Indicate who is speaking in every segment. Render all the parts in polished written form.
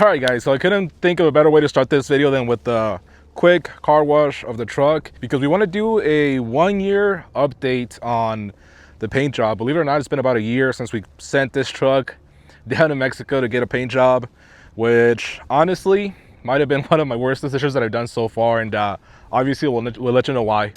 Speaker 1: All right, guys, so I couldn't think of a better way to start this video than with the quick car wash of the truck, because we want to do a 1-year update on the paint job. Believe it or not, it's been about a year since we sent this truck down to Mexico to get a paint job, which honestly might have been one of my worst decisions that I've done so far, and obviously we'll let you know why.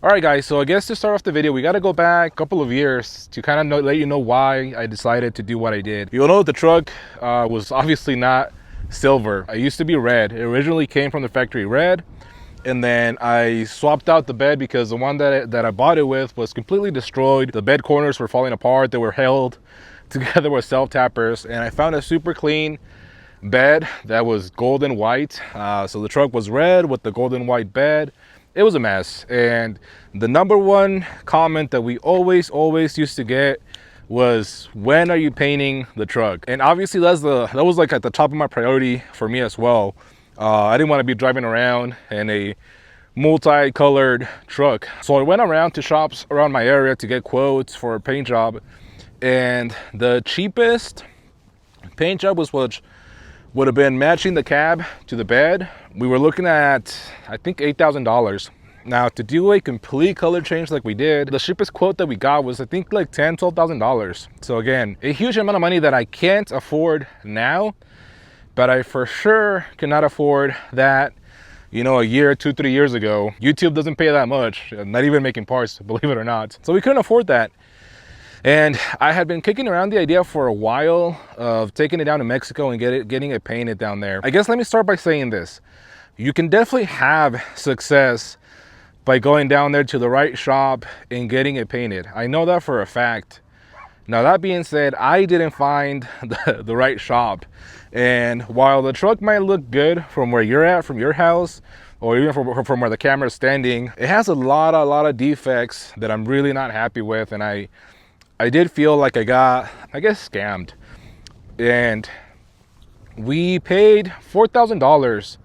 Speaker 1: All right, guys, so I guess to start off the video, we got to go back a couple of years to kind of let you know why I decided to do what I did. You'll know the truck was obviously not silver. It used to be red. It originally came from the factory red, and then I swapped out the bed because the one that I bought it with was completely destroyed. The bed corners were falling apart. They were held together with self-tappers, and I found a super clean bed that was golden white. So the truck was red with the golden white bed. It was a mess, and the number one comment that we always used to get was, when are you painting the truck? And obviously that was like at the top of my priority for me as well. I didn't want to be driving around in a multicolored truck, so I went around to shops around my area to get quotes for a paint job, and the cheapest paint job was what would have been matching the cab to the bed. We were looking at, I think, $8,000. Now, to do a complete color change like we did, the cheapest quote that we got was, I think, like $10,000, $12,000. So again, a huge amount of money that I can't afford now, but I for sure cannot afford that, you know, a year, 2-3 years ago. YouTube doesn't pay that much, not even making parts, believe it or not. So we couldn't afford that. And I had been kicking around the idea for a while of taking it down to Mexico and getting it painted down there. I guess let me start by saying this. You can definitely have success by going down there to the right shop and getting it painted. I know that for a fact. Now, that being said, I didn't find the right shop. And while the truck might look good from where you're at, from your house, or even from where the camera is standing, it has a lot of defects that I'm really not happy with. And I did feel like I got, I guess, scammed. And we paid $4,000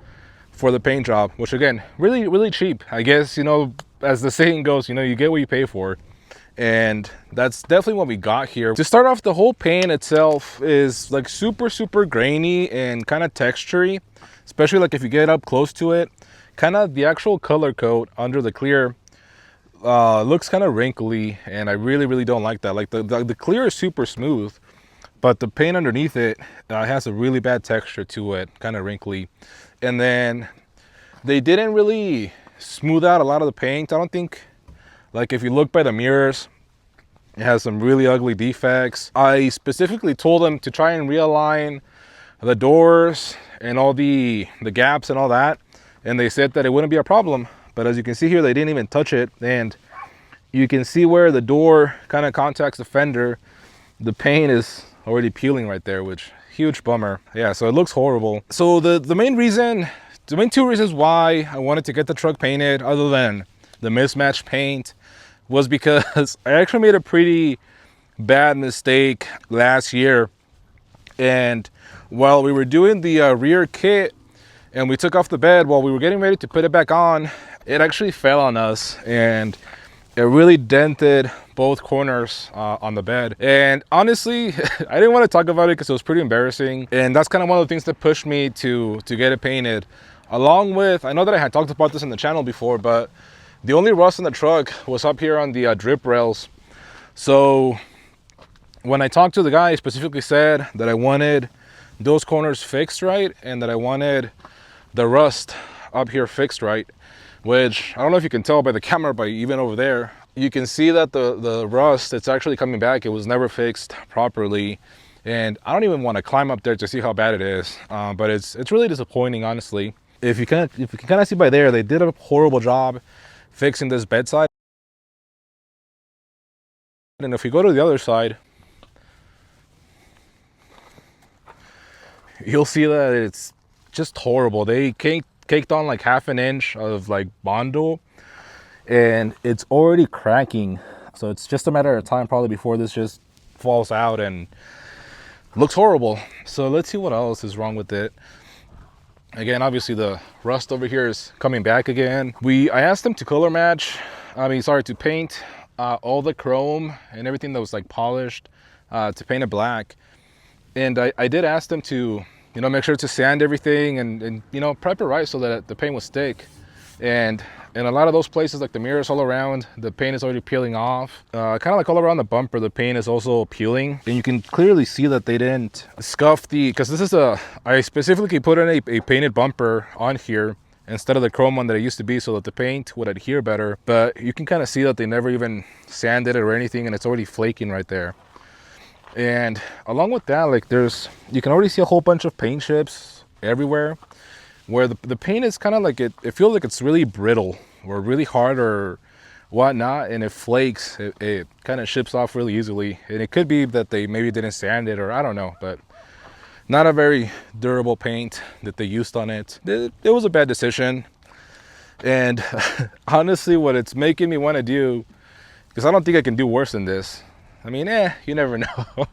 Speaker 1: for the paint job, which again, really cheap. I guess, you know, as the saying goes, you know, you get what you pay for. And that's definitely what we got here. To start off, the whole paint itself is like super grainy and kind of textury, especially like if you get up close to it. Kind of the actual color coat under the clear looks kind of wrinkly, and I really don't like that. Like the clear is super smooth, but the paint underneath it has a really bad texture to it, kind of wrinkly. And then they didn't really smooth out a lot of the paint. I don't think, like if you look by the mirrors, it has some really ugly defects. I specifically told them to try and realign the doors and all the gaps and all that, and they said that it wouldn't be a problem. But as you can see here, they didn't even touch it, and you can see where the door kind of contacts the fender. The paint is already peeling right there, which huge bummer. Yeah, so it looks horrible. So the main two reasons why I wanted to get the truck painted, other than the mismatched paint, was because I actually made a pretty bad mistake last year. And while we were doing the rear kit and we took off the bed, while we were getting ready to put it back on, it actually fell on us, and it really dented both corners on the bed. And honestly, I didn't want to talk about it because it was pretty embarrassing. And that's kind of one of the things that pushed me to get it painted. Along with, I know that I had talked about this in the channel before, but the only rust in the truck was up here on the drip rails. So when I talked to the guy, he specifically said that I wanted those corners fixed right, and that I wanted the rust up here fixed right. which I don't know if you can tell by the camera, but even over there, you can see that the rust, it's actually coming back. It was never fixed properly. And I don't even want to climb up there to see how bad it is. But it's really disappointing, honestly. If you can kind of see by there, they did a horrible job fixing this bedside. And if we go to the other side, you'll see that it's just horrible. They caked on like half an inch of like Bondo, and it's already cracking. So it's just a matter of time probably before this just falls out and looks horrible. So let's see what else is wrong with it. Again, obviously the rust over here is coming back again. I asked them to color match, to paint all the chrome and everything that was like polished, to paint it black. And I did ask them to, make sure to sand everything and prep it right so that the paint would stick. And in a lot of those places, like the mirrors all around, the paint is already peeling off. Kind of like all around the bumper, the paint is also peeling. And you can clearly see that they didn't scuff because this is I specifically put in a painted bumper on here instead of the chrome one that it used to be so that the paint would adhere better. But you can kind of see that they never even sanded it or anything, and it's already flaking right there. And along with that, like you can already see a whole bunch of paint chips everywhere, where the paint is kind of like, it feels like it's really brittle or really hard or whatnot, and it flakes. It kind of ships off really easily. And it could be that they maybe didn't sand it, or I don't know, but not a very durable paint that they used on it. It was a bad decision. And honestly, what it's making me want to do, because I don't think I can do worse than this. I mean, you never know.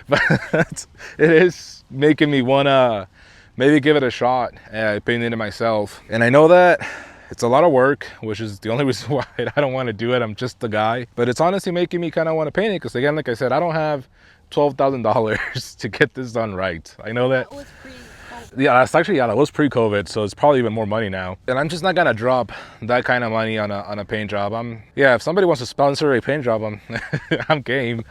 Speaker 1: But it is making me want to maybe give it a shot at painting it myself. And I know that it's a lot of work, which is the only reason why I don't want to do it. I'm just the guy. But it's honestly making me kind of want to paint it because, again, like I said, I don't have $12,000 to get this done right. I know that. That was pre-COVID, so it's probably even more money now. And I'm just not gonna drop that kind of money on a paint job. If somebody wants to sponsor a paint job, I'm game.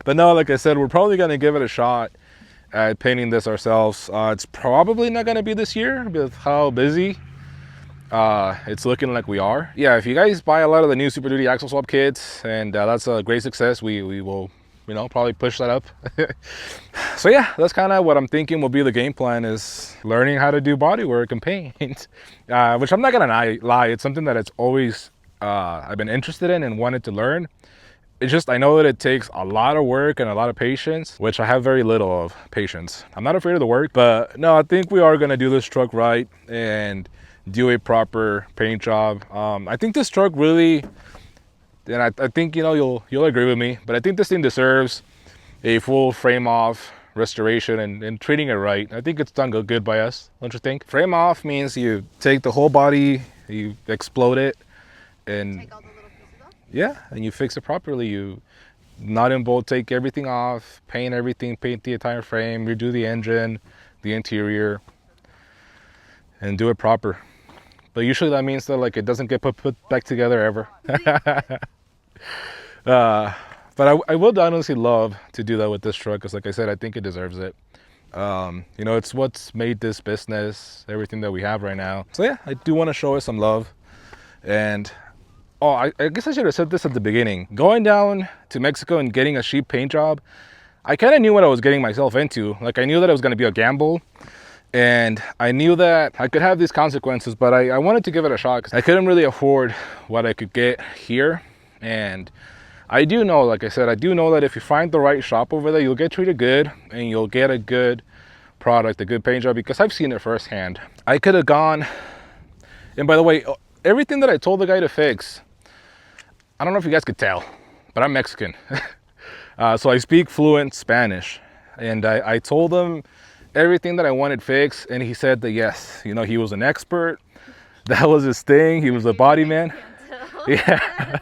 Speaker 1: But no, like I said, we're probably gonna give it a shot at painting this ourselves. It's probably not gonna be this year with how busy it's looking like we are. Yeah, if you guys buy a lot of the new Super Duty axle swap kits, and that's a great success, we will probably push that up. So yeah, that's kind of what I'm thinking will be the game plan, is learning how to do bodywork and paint, which I'm not gonna lie, it's something that it's always I've been interested in and wanted to learn. It's just, I know that it takes a lot of work and a lot of patience, which I have very little of patience. I'm not afraid of the work, but no, I think we are gonna do this truck right and do a proper paint job. I think this truck really, and I think you'll agree with me, but I think this thing deserves a full frame off restoration and treating it right. I think it's done good by us, don't you think? Frame off means you take the whole body, you explode it, and take all the little pieces off? Yeah, and you fix it properly. You nut and bolt, take everything off, paint everything, paint the entire frame, redo the engine, the interior, and do it proper. But usually that means that like it doesn't get put back together ever. But I would honestly love to do that with this truck, because like I said, I think it deserves it. It's what's made this business everything that we have right now. So yeah, I do want to show it some love. And I guess I should have said this at the beginning. Going down to Mexico and getting a cheap paint job, I kind of knew what I was getting myself into. Like, I knew that it was going to be a gamble, and I knew that I could have these consequences, but I wanted to give it a shot because I couldn't really afford what I could get here. And I do know, like I said, I do know that if you find the right shop over there, you'll get treated good and you'll get a good product, a good paint job, because I've seen it firsthand. I could have gone, and by the way, everything that I told the guy to fix, I don't know if you guys could tell, but I'm Mexican. So I speak fluent Spanish, and I told him everything that I wanted fixed, and he said that yes, he was an expert. That was his thing. He was a body man. Yeah.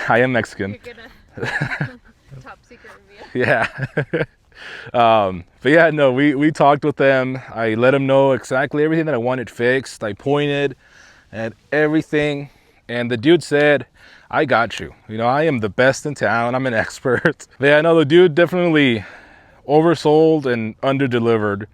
Speaker 1: I am Mexican. You're gonna top secret review. Yeah. But yeah, no, we talked with them. I let him know exactly everything that I wanted fixed. I pointed at everything, and the dude said, I got you. I am the best in town. I'm an expert. But yeah, no, the dude definitely oversold and underdelivered,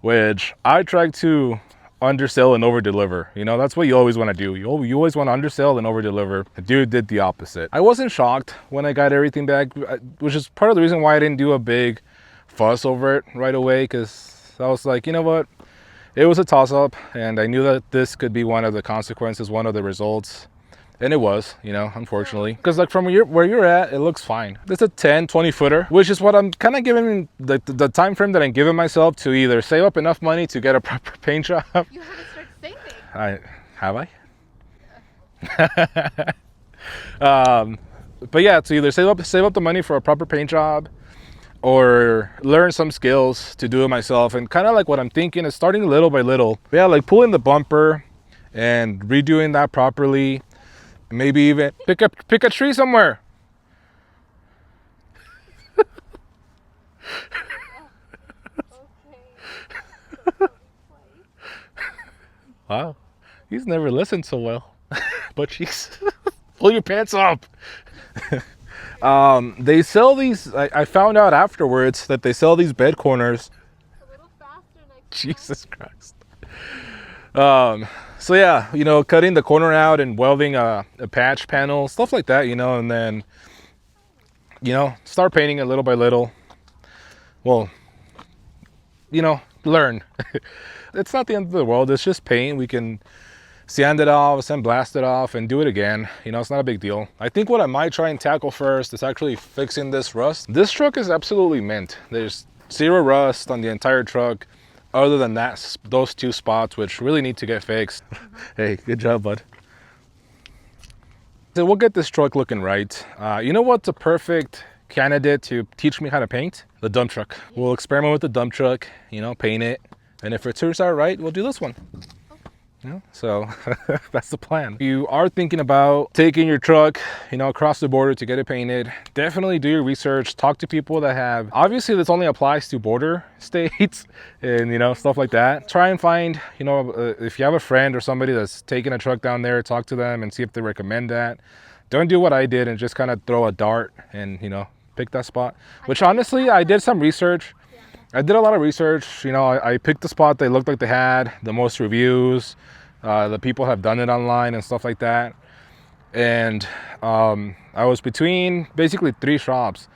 Speaker 1: which I tried to undersell and over deliver. You know, that's what you always want to do. You always want to undersell and over deliver. The dude did the opposite. I wasn't shocked when I got everything back, which is part of the reason why I didn't do a big fuss over it right away, because I was like, you know what, it was a toss-up, and I knew that this could be one of the consequences, one of the results. And it was, you know, unfortunately, because like from where you're at, it looks fine. It's a 10-20 footer, which is what I'm kind of giving the time frame that I'm giving myself to either save up enough money to get a proper paint job.
Speaker 2: You have to start saving.
Speaker 1: Have I? But yeah, to either save up the money for a proper paint job, or learn some skills to do it myself. And kind of like what I'm thinking is starting little by little. Yeah, like pulling the bumper and redoing that properly. Maybe even pick a tree somewhere. Wow, he's never listened so well. But jeez, pull your pants up. They sell these. I found out afterwards that they sell these bed corners.
Speaker 2: A little faster next
Speaker 1: Jesus Christ. So yeah, you know, cutting the corner out and welding a patch panel, stuff like that, you know, and then, you know, start painting it little by little. Well, you know, learn. It's not the end of the world. It's just paint. We can sand it off, sandblast it off, and do it again. You know, it's not a big deal. I think what I might try and tackle first is actually fixing this rust. This truck is absolutely mint. There's zero rust on the entire truck, other than that, those two spots, which really need to get fixed. Hey, good job, bud. So we'll get this truck looking right. You know what's a perfect candidate to teach me how to paint? The dump truck. We'll experiment with the dump truck, you know, paint it. And if it turns out right, we'll do this one. Yeah, so that's the plan. If you are thinking about taking your truck, you know, across the border to get it painted, definitely do your research. Talk to people that have, obviously this only applies to border states and, you know, stuff like that. Try and find, you know, if you have a friend or somebody that's taking a truck down there, talk to them and see if they recommend that. Don't do what I did and just kind of throw a dart and, you know, pick that spot, which honestly, I did some research. I did a lot of research. You know, I picked the spot they looked like they had the most reviews. The people have done it online and stuff like that. And I was between basically 3 shops.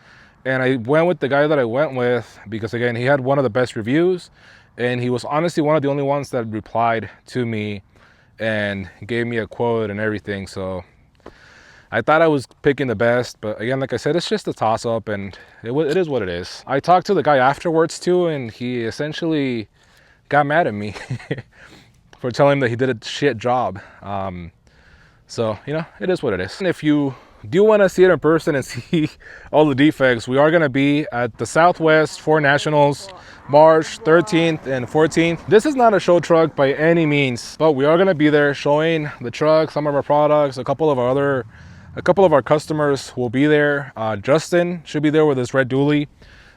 Speaker 1: And I went with the guy that I went with because, again, he had one of the best reviews. And he was honestly one of the only ones that replied to me and gave me a quote and everything. So I thought I was picking the best, but again, like I said, it's just a toss-up, and it is what it is. I talked to the guy afterwards too, and he essentially got mad at me for telling him that he did a shit job. So, you know, it is what it is. And if you do want to see it in person and see all the defects, we are going to be at the Southwest 4 Nationals, March 13th and 14th. This is not a show truck by any means, but we are going to be there showing the truck, some of our products, a couple of our customers will be there. Justin should be there with his red dually.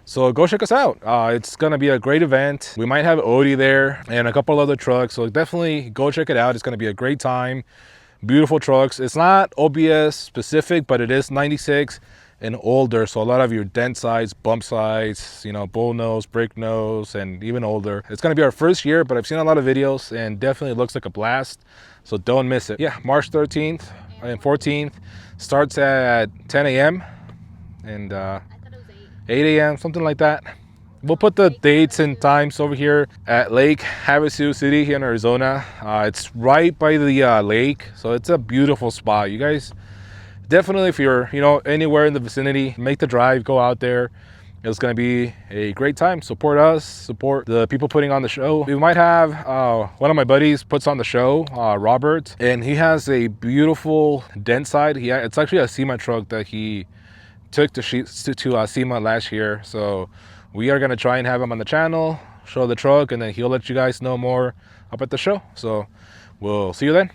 Speaker 1: So go check us out. It's gonna be a great event. We might have Odie there and a couple other trucks. So definitely go check it out. It's gonna be a great time. Beautiful trucks. It's not OBS specific, but it is 96 and older. So a lot of your dent sides, bump sides, you know, bull nose, brick nose, and even older. It's gonna be our first year, but I've seen a lot of videos and definitely looks like a blast. So don't miss it. Yeah, March 13th and 14th. Starts at 10 a.m. and I thought it was 8 a.m., something like that. We'll put the dates and times over here at Lake Havasu City here in Arizona. It's right by the lake, so it's a beautiful spot. You guys definitely, if you're, you know, anywhere in the vicinity, make the drive, go out there. It's going to be a great time. Support us, support the people putting on the show. We might have one of my buddies puts on the show, Robert, and he has a beautiful dent side. It's actually a SEMA truck that he took to SEMA last year. So we are going to try and have him on the channel, show the truck, and then he'll let you guys know more up at the show. So we'll see you then.